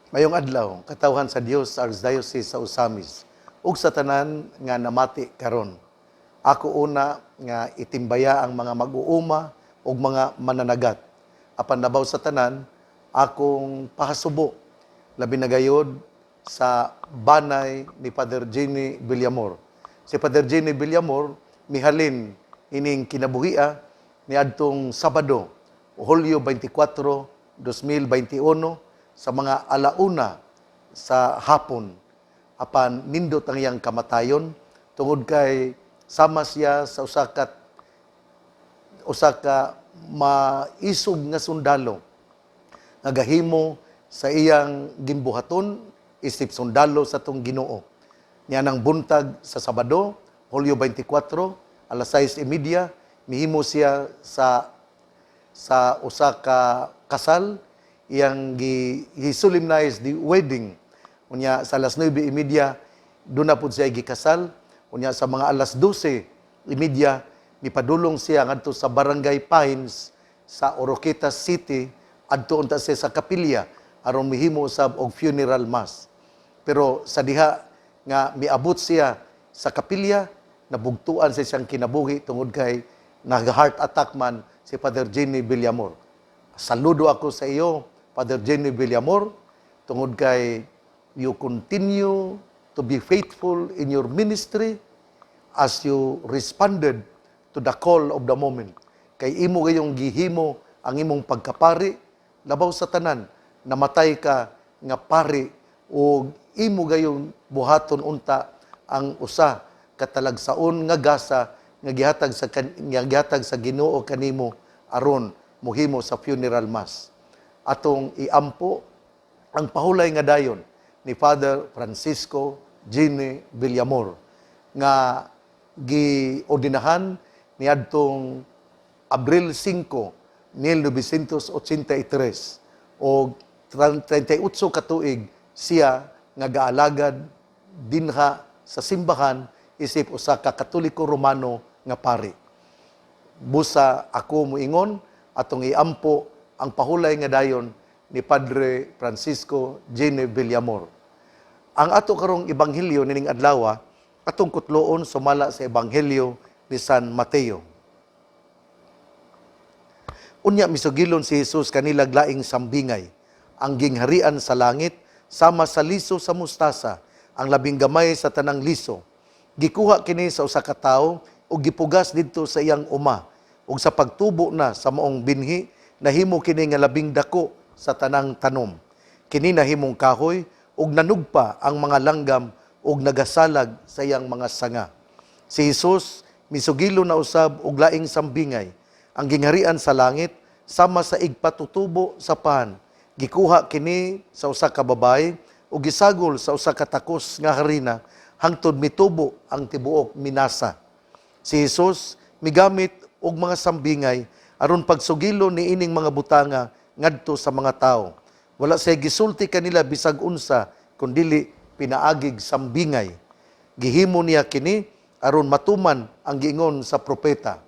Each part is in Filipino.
Mayong adlaw, katawhan sa Dios sa Archdiocese sa Usamis, ug sa tanan nga namati karon. Ako una nga itimbaya ang mga mag-uuma ug mga mananagat. Apan labaw sa tanan, akong pahasubo labi na gayod sa banay ni Father Jenny Villamor. Si Father Jenny Villamor mihalin ining kinabuhia ni adtong Sabado, Hulyo 24, 2021 sa mga alauna sa hapon. Apan nindot ang iyang kamatayon tungod kay sama siya sa usa ka maisog nga sundalo nga gahimo sa iyang gimbuhaton isip sundalo sa tong Ginoo. Niya nang buntag sa Sabado, Hulyo 24, alas 6:30, mihimo siya sa usa ka kasal, iyang gi-solemnize the wedding. Unya sa alas 9:30, doon na po siya gikasal. Unya sa mga alas 12:30, nipadulong siya ngadto sa Barangay Pines sa Oroquieta City, adto unta siya sa kapilya aron mihimo sab og funeral mass. Pero sa diha nga miabot siya sa kapilya, nabugtuan sa siyang kinabuhi tungod kay nag-heart attack man si Father Jenny Villamor. Saludo ako sa iyo, Father Jenny Villamor, tungod kay you continue to be faithful in your ministry as you responded to the call of the moment. Kay imo gayong gihimo ang imong pagkapari, labaw sa tanan, namatay ka nga pari o imo gayong buhaton unta ang usa katalagsaon nga gasa nga gihatag sa Ginoo kanimo aron mohimo sa funeral mass. Atong iampo ang pahulay nga dayon ni Father Francisco Jenny Villamor nga giordinahan niadtong Abril 5, 1983 o 38 ka tuig siya nga gaalagad dinha sa simbahan isip usa ka Katoliko Romano nga pari. Busa ako moingon atong iampo ang pahulay nga dayon ni Padre Francisco Jenny Villamor. Ang ato karong ebanghelyo nining adlaw atong kutloon sumala sa ebanghelyo ni San Mateo. Unya misugilon si Jesus kanila laing sambingay, ang gingharian sa langit sama sa liso sa mustasa, ang labing gamay sa tanang liso. Gikuha kini sa usa ka tawo ug gipugas didto sa iyang uma, ug sa pagtubo na sa maong binhi nahimo kini nga labing dako sa tanang tanom. Kini nahimong kahoy ug nanugpa ang mga langgam ug nagasalag sa iyang mga sanga. Si Jesus misugilo na usab og laing sambingay, ang gingharian sa langit sama sa igpatutubo sa pan. Gikuha kini sa usa ka babae ug gisagol sa usa ka takos nga harina hangtod mitubo ang tibuok minasa. Si Jesus migamit og mga sambingay aron pagsugilo ni ining mga butanga ngadto sa mga tawo. Wala siya gisulti kanila bisag unsa kundili pinaagig sambingay. Gihimo niya kini aron matuman ang giingon sa propeta.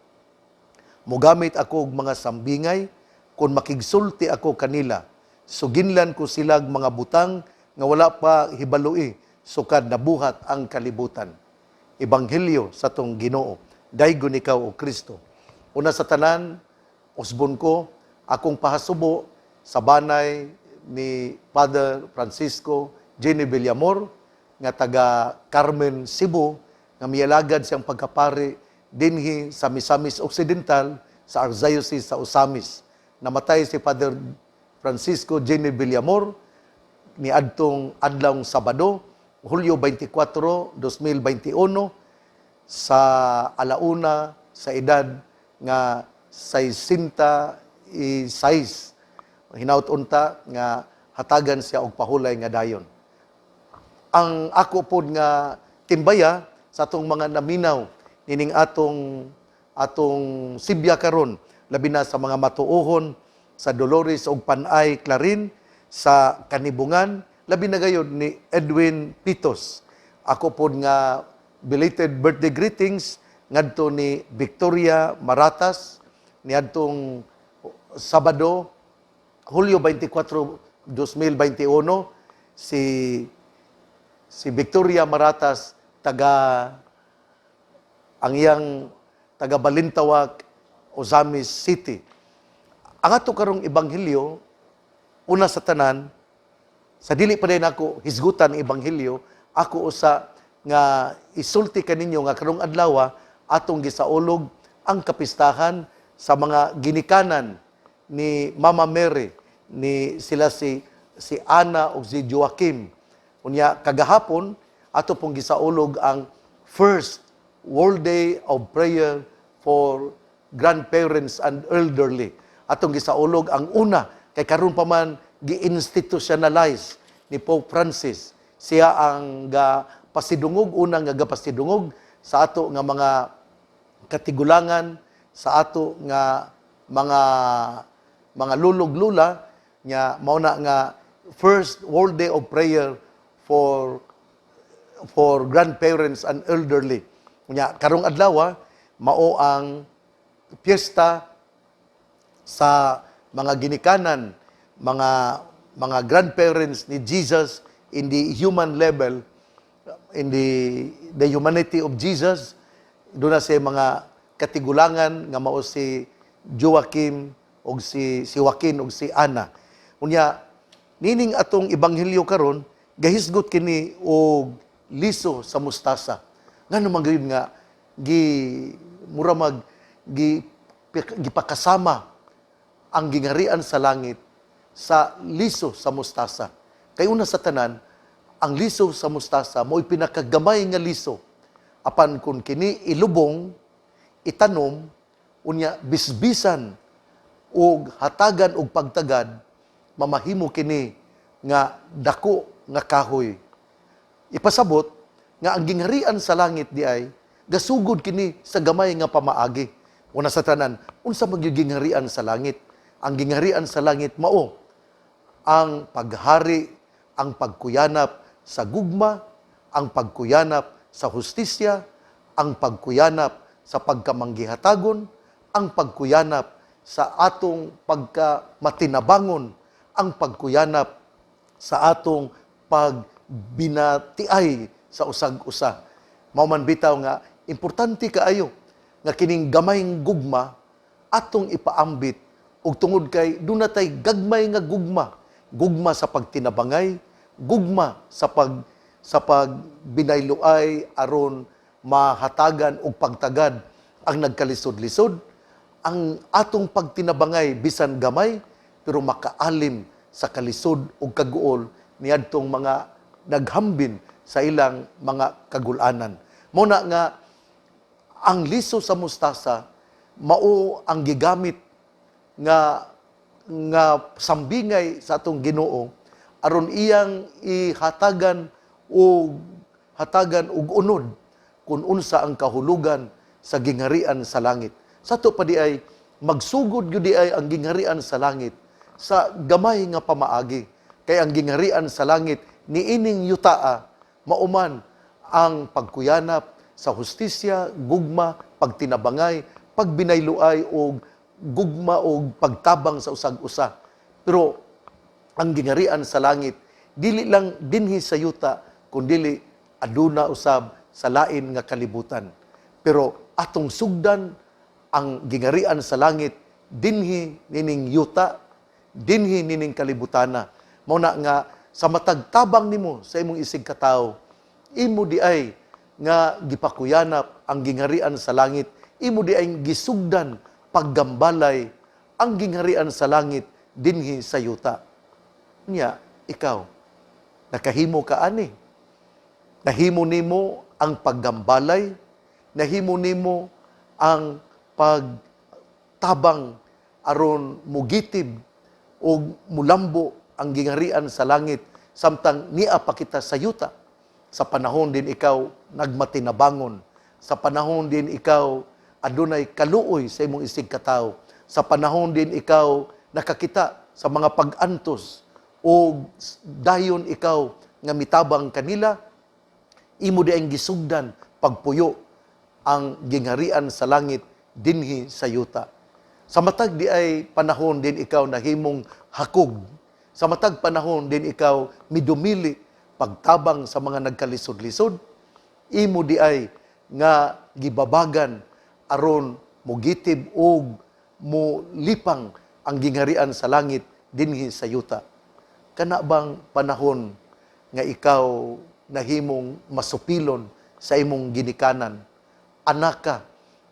Mugamit ako og mga sambingay kung makigsulti ako kanila. Suginlan ko silag mga butang nga wala pa hibaloi sukad nabuhat ang kalibutan. Ebanghelyo sa tong Ginoo. Daygon ikaw o Kristo. Una sa tanan, usbon ko akong pahasubo sa banay ni Father Francisco Jenny Villamor nga taga Carmen, Cebu, nga mialagad siyang pagkapari dinhi sa Misamis Occidental sa Archdiocese sa Usamis. Namatay si Father Francisco Jenny Villamor ni adtong adlawng Sabado, Hulyo 24, 2021 sa alauna sa edad nga 66. Hinaut unta nga hatagan siya og pahulay nga dayon. Ang ako pod nga timbaya sa atong mga naminaw nining atong Sibya karon, labi na sa mga matuohon sa Dolores ug Panay Clarin, sa Kanibungan, labi na gayud ni Edwin Pitos. Ako pod nga belated birthday greetings ngadto ni Victoria Maratas niadtong Sabado, Hulyo 24, 2021, si Victoria Maratas ang iyang taga Balintawak, Ozamis City. Ang ato karong ebanghelyo, una sa tanan, sa dili pa din ako hisgutan ng ebanghelyo, ako usa nga isulti kaninyo nga karong adlaw atong gisaulog ang kapistahan sa mga ginikanan ni Mama Mary, ni sila si Ana o si Joaquim. Unya kagahapon ato pong gisaulog ang first World Day of Prayer for Grandparents and Elderly. Atong gisaulog ang una kay karon pa man gi-institutionalize ni Pope Francis. Siya ang pasidungog, unang nga pasidungog sa ato nga mga katigulangan, sa ato nga mga lulog-lula nga mauna nga first World Day of Prayer for grandparents and elderly. Nya karong adlaw mao ang piyesta sa mga ginikanan, mga grandparents ni Jesus in the human level, in the humanity of Jesus. Doon na sa mga katigulangan nga mao si Joaquim o si Joaquin o si Ana. Unya, nining atong ebanghelyo karon gahisgot kini og liso sa mustasa. Ngano man gyud nga gipakasama ang gingharian sa langit sa liso sa mustasa. Kay una sa tanan, ang liso sa mustasa mo'y pinakagamay nga liso. Apan kun kini ilubong, itanom, unya bisbisan o hatagan og pagtagad, mamahimo kini nga dako nga kahoy. Ipasabot nga ang gingharian sa langit di ay gasugod kini sa gamay nga pamaagi. Una sa tanan, unsa magiging gingharian sa langit? Ang gingharian sa langit mao ang paghari, ang pagkuyanap sa gugma, ang pagkuyanap sa hustisya, ang pagkuyanap sa pagkamanggihatagon, ang pagkuyanap sa atong pagkamatinabangon, ang pagkuyanap sa atong pagbinatiay sa usag-usa. Mao man bitaw nga importante kaayo nga kining gamayng gugma atong ipaambit ug tungod kay dunay gagmay nga gugma sa pagtinabangay, gugma sa pagbinayloay aron mahatagan og pagtagad ang nagkalisod-lisod, ang atong pagtinabangay bisan gamay pero makaalim sa kalisod ug kaguol niadtong mga naghambin sa ilang mga kagulanan. Muna nga ang liso sa mustasa mao ang gigamit nga sambingay sa atong Ginoo aron iyang ihatagan og unod kung unsa ang kahulugan sa gingharian sa langit. Sa to pa di ay magsugod gyud di ay ang gingharian sa langit sa gamay nga pamaagi. Kay ang gingharian sa langit niining yutaa mauman ang pagkuyanap sa hustisya, gugma, pagtinabangay, pagbinayloay og gugma og pagtabang sa usag-usa. Pero ang gingharian sa langit dili lang dinhi sa yuta kundi aduna usab sa lain nga kalibutan. Pero atong sugdan ang gingharian sa langit dinhi nining yuta, dinhi nining kalibutana. Mao na nga sa matagtabang nimo sa imong isig katawo, imo di ay nga gipakuyanap ang gingharian sa langit, imo di ay gisugdan paggambalay ang gingharian sa langit dinhi sa yuta. Nya ikaw nakahimo ka ani? Nahimo nimo ang paggambalay, nahimo nimo ang pagtabang aron mugitib o mulambo ang gingharian sa langit samtang niya pa kita sa yuta. Sa panahon din ikaw nagmatinabangon, sa panahon din ikaw adunay kaluoy sa imong isig katawo, sa panahon din ikaw nakakita sa mga pag-antos o dayon ikaw nga mitabang kanila, imo di ang gisugdan pagpuyo ang gingharian sa langit dinhi sa yuta. Sa matag di ay panahon din ikaw nahimong hakog, Sa matag panahon din ikaw midumili pagtabang sa mga nagkalisod-lisod, imo di ay nga gibabagan aron mugitib og mo lipang ang gingharian sa langit dinhi sa yuta. Kana bang panahon nga ikaw nahimong masupilon sa imong ginikanan? Anak ka,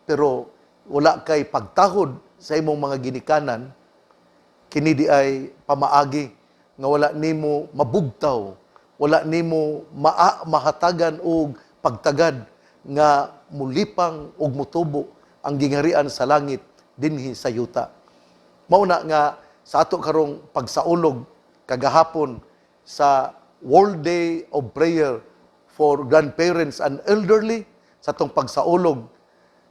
pero wala kay pagtahod sa imong mga ginikanan, kini di ay pamaagi nga wala nimo mabugtaw, wala nimo mahatagan og pagtagad nga mulipang og mutubo ang gingharian sa langit dinhi sa yuta. Mauna nga sa ato karong pagsaulog kagahapon sa World Day of Prayer for Grandparents and Elderly, sa atong pagsaulog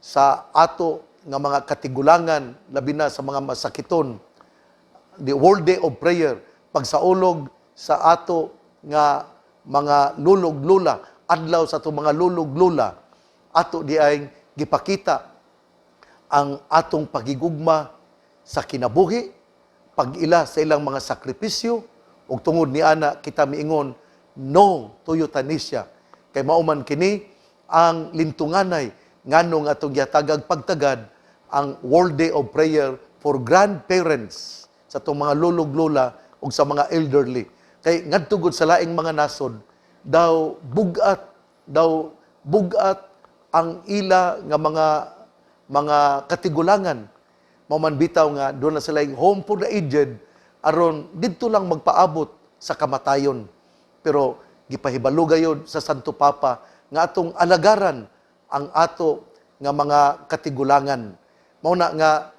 sa ato nga mga katigulangan, labi na sa mga masakiton, the World Day of Prayer, pagsaulog sa ato nga mga lulog-lula, adlaw sa ato mga lulog-lula, ato di ay gipakita ang atong pagigugma sa kinabuhi, pag-ila sa ilang mga sakripisyo, ug tungod ni ana kita miingon no to euthanasia. Kay mauman kini ang lintunganay nganong atong gihatagag pagtagad ang World Day of Prayer for Grandparents sa itong mga lulog-lula ug sa mga elderly. Kay ngadto gud sa laing mga nasod daw bugat ang ila nga mga katigulangan. Mauman bitaw nga doon na sila yung home for the aged aron didto lang magpaabot sa kamatayon. Pero gipahibalo gayud sa Santo Papa nga atong alagaran ang ato nga mga katigulangan. Mao na nga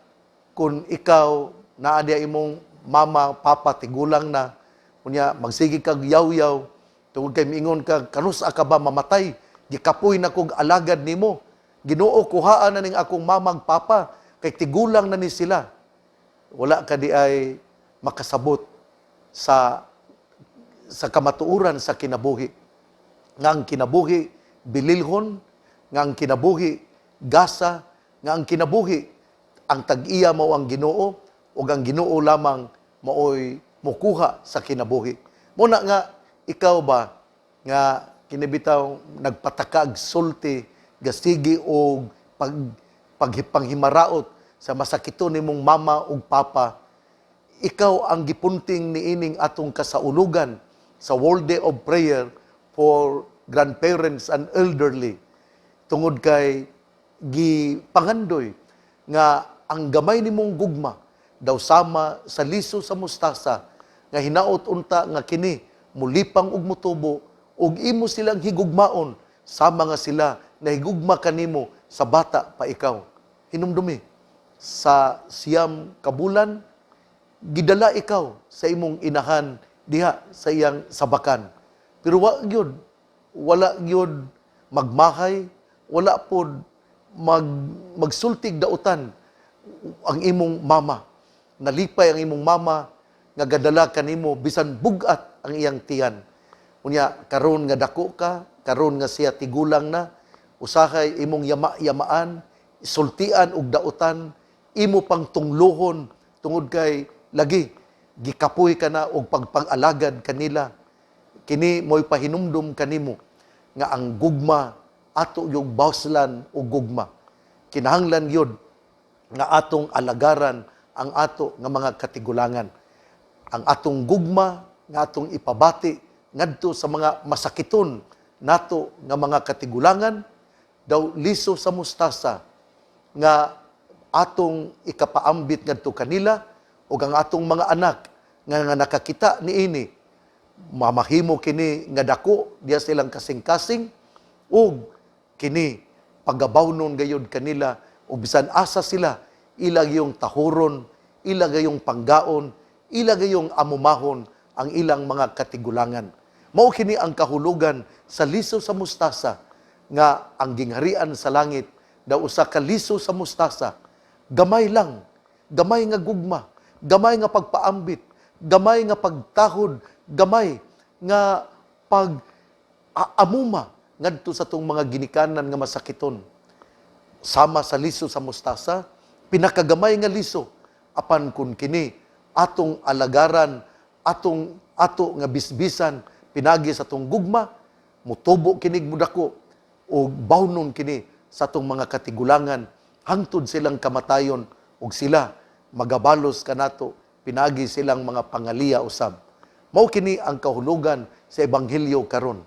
kung ikaw naa diya imong mama, papa tigulang na, unya magsige kag yaw-yaw tungod kay miingon ka kanusa ka ba mamatay, gikapoy na kog alagad nimo, Ginoo kuhaan na ning akong mamag papa kay tigulang na ni sila. Wala ka di ay makasabot sa kamatuuran sa kinabuhi. Nga ang kinabuhi bililhon, nga ang kinabuhi gasa, nga ang kinabuhi ang tag-iya mao ang Ginoo ug ang Ginoo lamang maoy mukuha sa kinabuhi. Muna nga ikaw ba nga kinibitaw nagpatakag sulti gasigi og paghipanghimaraot sa masakiton nimong mama ug papa, ikaw ang gipunting niining atong kasaulugan sa World Day of Prayer for Grandparents and Elderly. Tungod kay gipangandoy nga ang gamay nimong gugma daw sama sa liso sa mustasa nga hinaot unta nga kini mulipang og mutubo ug imo silang higugmaon sama nga sila nahigugma kanimo sa bata pa ikaw. Hinumdumi sa siyam kabulan gidala ikaw sa imong inahan diha sa iyang sabakan. Pero wala gyud magmahay, wala pod magsultig dautan ang imong mama. Nalipay ang imong mama nga gadala kanimo bisan bugat ang iyang tiyan. Unya karon nga dako ka, karon nga siya tigulang na, usahay imong yamaan, sultian og dautan, imo pang tunglohon tungod kay lagi gikapoy ka na og pagpang-alagad kanila. Kini mo'y pahinumdum kanimo nga ang gugma ato yung bawslan o gugma. Kinahanglan yun nga atong alagaran ang ato nga mga katigulangan. Ang atong gugma nga atong ipabati ngadto sa mga masakiton nato nga mga katigulangan daw liso sa mustasa nga atong ikapaambit ngadto kanila ug ang atong mga anak nga nakakita niini mamahimo kini nga dako diya silang kasing-kasing ug kini pagabawnon gayud kanila ug bisan asa sila ilag yung tahuron, ilag yung panggaon, ilag yung amumahon ang ilang mga katigulangan. Mao kini ang kahulugan sa liso sa mustasa nga ang gingharian sa langit daw usa ka liso sa mustasa. Gamay lang, gamay nga gugma, gamay nga pagpaambit, gamay nga pagtahod, gamay nga pag-amuma ngadto sa tong mga ginikanan nga masakiton. Sama sa liso sa mustasa, pinakagamay nga liso apan kun kini atong alagaran, ato nga bisbisan pinagi sa atong gugma, mutubo kinig mudako o bawnon kini sa atong mga katigulangan hangtod silang kamatayon ug sila magabalos kanato pinagi silang mga pangaliya usab. Mao kini ang kahulugan sa ebanghelyo karon.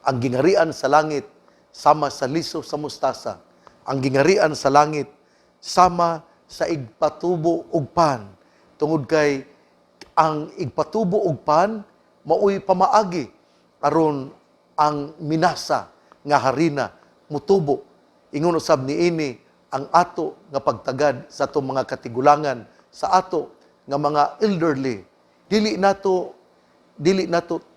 Ang gingarian sa langit sama sa liso sa mustasa. Ang gingarian sa langit sama sa igpatubo ug pan. Tungod kay ang igpatubo ug pan mao'y pamaagi aron ang minasa nga harina mutubo. Ingon usab niini ang ato nga pagtagad sa atong mga katigulangan, sa ato nga mga elderly. Dili nato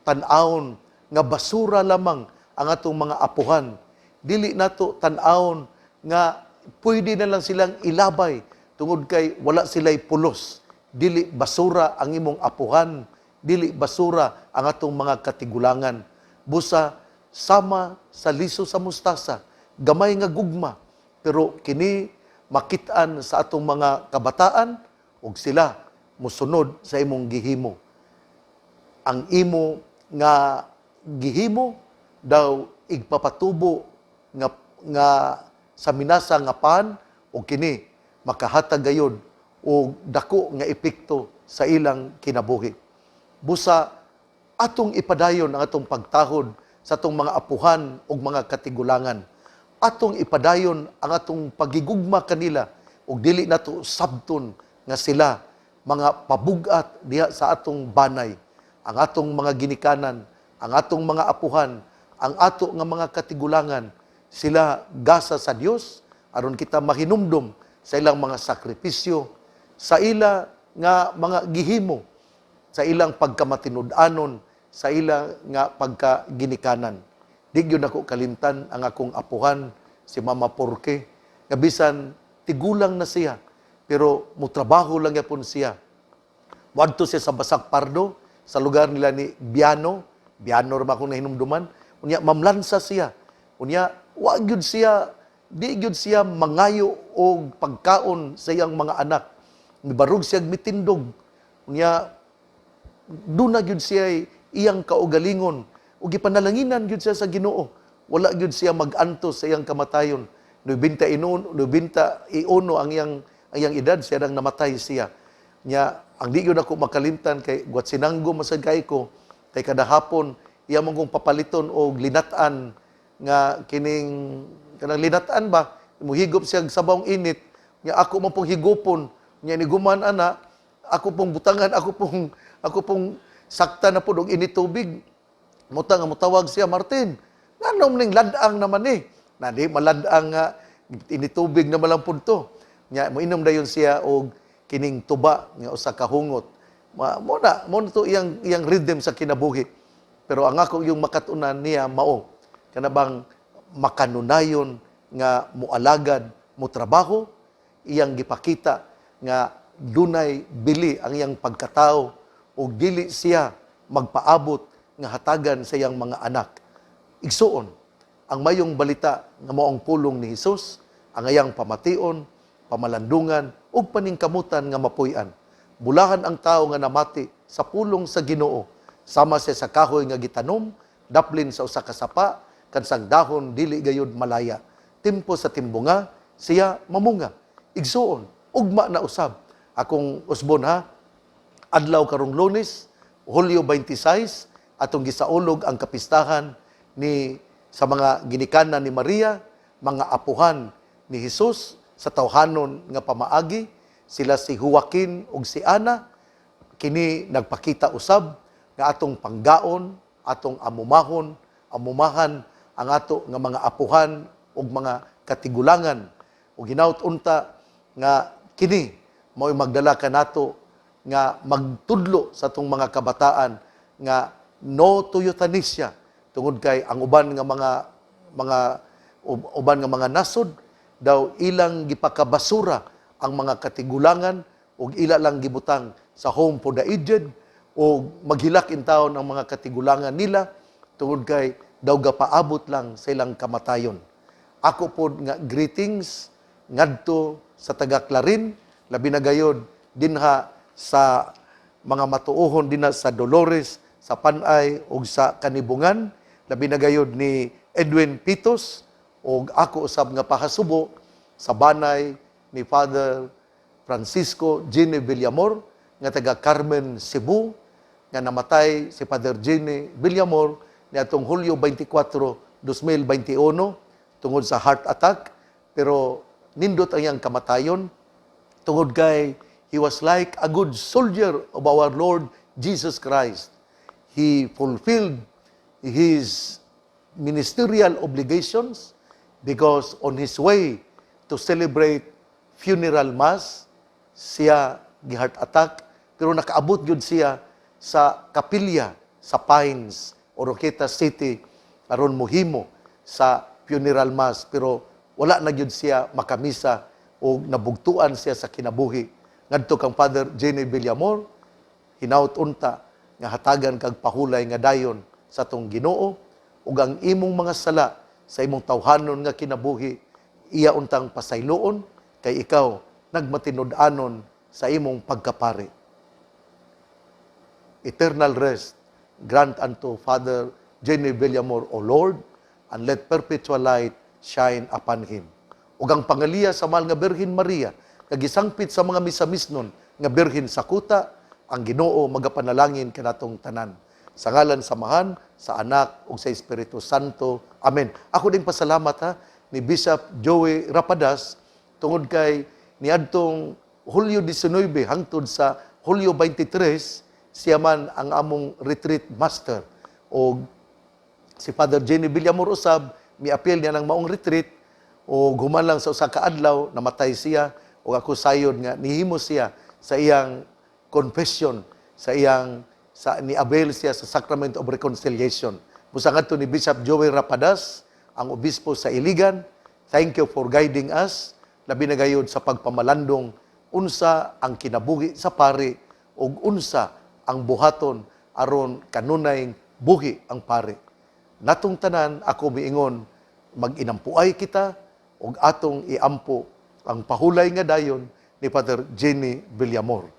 tan-awon nga basura lamang ang atong mga apuhan. Dili nato tan-awon nga pwede na lang silang ilabay tungod kay wala sila'y pulos. Dili basura ang imong apuhan, dili basura ang atong mga katigulangan. Busa sama sa liso sa mustasa, gamay nga gugma, pero kini makitaan sa atong mga kabataan ug sila musunod sa imong gihimo. Ang imo nga gihimo daw igpapatubo nga sa minasa nga pan o kini makahatag gayud o dako nga epekto sa ilang kinabuhi. Busa atong ipadayon ang atong pagtahod sa atong mga apuhan ug mga katigulangan. Atong ipadayon ang atong pagigugma kanila ug dili nato sabton nga sila mga pabugat diha sa atong banay. Ang atong mga ginikanan, ang atong mga apuhan, ang ato nga mga katigulangan, sila gasa sa Dios aron kita mahinumdom sa ilang mga sakripisyo, sa ila nga mga gihimo, sa ilang pagkamatinud-anon, sa ilang nga pagkaginikanan. Di gyud ako kalimtan ang akong apuhan, si Mama Porke, nga bisan tigulang na siya, pero mutrabaho lang yapon siya. Wadto siya sa Basak Pardo, sa lugar nila ni Biano ra akong nahinumduman, unya mamlansa siya. Unya wa gyud siya, di gyud siya mangayo og pagkaon sa iyang mga anak. Mibarog siya mitindog. Unya duna gyud siya iyang kaugalingon ug gipanalanginan gyud siya sa Ginoo. Wala gyud siya mag-antos sa iyang kamatayon. 91 ang iyang edad siya nang namatay siya. Nya ang di gyud ako makalimtan kay guat sinanggo masagay ko kay kada hapon iya mong kong papaliton og linat-an nga kining kanang linat-an ba muhigop siya sa bawng init nya ako man pong higupon nya ni guman ana ako pong butangan ako pong sakta na pud og init tubig mutang nga motawag siya Martin nganom ning ladang naman na di maladang nga init tubig na malampod to nya moinom dayon siya og kining tuba nga usa ka hungot mo na to iyang rhythm sa kinabuhi pero ang ako yung makatunan niya mao kanabang makanunayon nga mualagad mo trabaho iyang gipakita nga dunay bili ang iyang pagkatao ug dili siya magpaabot nga hatagan sa iyang mga anak. Igsuon ang mayong balita nga mao ang pulong ni Hesus, ang iyang pamation, pamalandungan ug paningkamutan nga mapuy-an. Bulahan ang tao nga namati sa pulong sa Ginoo, sama siya sa kahoy nga gitanom, daplin sa usa ka sapa, kansang dahon dili gayud malaya. Timpo sa timbunga, siya mamunga. Igsuon, ugma na usab. Akong usbon ha, adlaw karong Lunes, Hulyo 26, atong gisaulog ang kapistahan ni sa mga ginikanan ni Maria, mga apuhan ni Hesus sa tawhanon nga pamaagi, sila si Joaquin ug si Ana, kini nagpakita usab nga atong panggaon, atong amumahan ang ato nga mga apuhan ug mga katigulangan. Ug hinaut unta nga kini mao'y magdala kanato nga magtudlo sa atong mga kabataan nga no to euthanasia tungod kay ang uban nga mga nasod daw ilang gipakabasura ang mga katigulangan ug ila lang gibutang sa home for the aged o maghilak in taon ang mga katigulangan nila tungod kay daw gapaabot lang sa ilang kamatayon. Ako po nga greetings ngadto sa taga Clarin, labi na gayod dinha sa mga matuohon din na sa Dolores, sa Panay ug sa Kanibungan, labi na gayud ni Edwin Pitos ug ako usab nga pahasubo sa banay ni Father Francisco Gene Villamor nga taga Carmen, Cebu, nga namatay si Father Gene Villamor niadtong Hulyo 24, 2021 tungod sa heart attack, pero nindot ang iyang kamatayon tungod kay he was like a good soldier of our Lord Jesus Christ. He fulfilled his ministerial obligations because on his way to celebrate funeral mass, siya gi-heart attack, pero nakaabot gyud siya sa kapilya sa Pines, Oroqueta City aron mohimo sa funeral mass, pero wala na gyud siya makamisa o nabugtuan siya sa kinabuhi. Ngadto kang Father Gene Villamor, hinaut unta nga hatagan kag pahulay nga dayon sa tong Ginoo ug ang imong mga sala sa imong tawhanon nga kinabuhi iya untang pasayloon kay ikaw nagmatinud-anon sa imong pagkapari. Eternal rest grant unto Father Gene Villamor, O Lord, and let perpetual light shine upon him. Ug ang pangaliya sa mahal nga Birhen Maria, kagisangpit sa mga misamisnon nga Birhen sa kuta, ang Ginoo magapanalangin kanatong tanan. Sa ngalan samahan, sa Anak ug sa Espiritu Santo. Amen. Ako ding pasalamat ni Bishop Joey Rapadas tungod kay niadtong Hulyo 19 hangtod sa Hulyo 23, siya man ang among retreat master. O si Father Gene Villamor usab, mi-appeal niya ng maong retreat, o human lang sa usa ka adlaw, namatay siya, o ako sayod nga, nihimo siya sa iyang confession, ni Abel siya sa Sacrament of Reconciliation. Musa ngadto ni Bishop Joey Rapadas, ang obispo sa Iligan, thank you for guiding us, labi na gayud sa pagpamalandong, unsa ang kinabuhi sa pari, o unsa ang buhaton aron kanunay buhi ang pari. Natong tanan, ako miingon, mag-inampuay kita, ug atong iampo ang pahulay nga dayon ni Father Gene Villamor.